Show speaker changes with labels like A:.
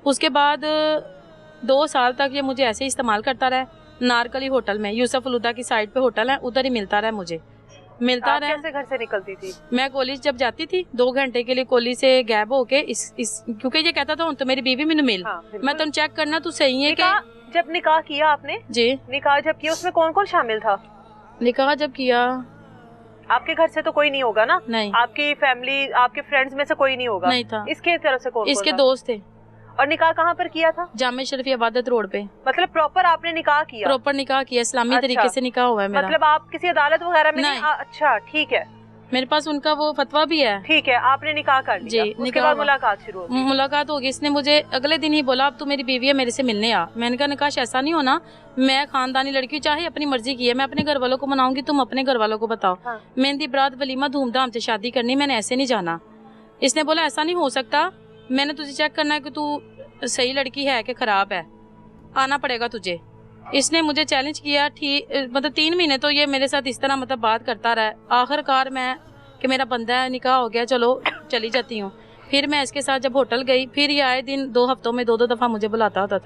A: उसके बाद 2 साल तक ये मुझे ऐसे ही इस्तेमाल करता रहा। नारकली होटल में, यूसुफ फलूदा की साइड पे होटल है, उधर ही मिलता रहा मुझे, मिलता रहा।
B: कैसे घर से निकलती थी?
A: मैं कॉलेज जब जाती थी 2 घंटे के लिए कॉलेज से गैप होके क्योंकि ये कहता था तो मेरी बीवी मैंने मिल, मैं तुम चेक करना तू सही है कि।
B: जब निकाह किया आपने? जी। निकाह जब किया उसमें कौन कौन शामिल था?
A: निकाह जब किया
B: आपके घर से तो कोई नहीं होगा ना?
A: नहीं।
B: आपकी फैमिली, आपके फ्रेंड्स में से कोई नहीं होगा?
A: नहीं था।
B: इसके तरफ से कौन?
A: इसके दोस्त थे।
B: और निकाह कहाँ पर किया था?
A: जामे शरीफ इबादत रोड पे।
B: मतलब प्रॉपर आपने निकाह किया?
A: प्रॉपर निकाह किया, इस्लामी तरीके से निकाह हुआ है मेरा।
B: मतलब आप किसी अदालत वगैरह में नहीं? अच्छा ठीक है,
A: मेरे पास उनका वो फतवा भी है।
B: ठीक है, आपने निकाह कर लिया।
A: जी,
B: उसके बाद मुलाकात शुरू होगी।
A: मुलाकात होगी। इसने मुझे अगले दिन ही बोला अब तू मेरी बीवी है, मेरे से मिलने आ। मैंने कहा निकाश ऐसा नहीं होना, मैं खानदानी लड़की, चाहे अपनी मर्जी की है, मैं अपने घर वालों को मनाऊंगी, तुम अपने घर वालों को बताओ। मेहंदी बरात वलीमा धूमधाम से शादी करनी, मैंने ऐसे नहीं जाना। इसने बोला ऐसा नहीं हो सकता, मैंने तुझे चेक करना है कि तू सही लड़की है कि खराब है, आना पड़ेगा तुझे। इसने मुझे चैलेंज किया। ठीक, मतलब 3 महीने तो ये मेरे साथ इस तरह मतलब बात करता रहा। आखिरकार मैं कि मेरा बंदा है, निकाह हो गया, चलो चली जाती हूँ। फिर मैं इसके साथ जब होटल गई, फिर ये आए दिन 2 हफ्तों में 2-2 दफा मुझे बुलाता होता था।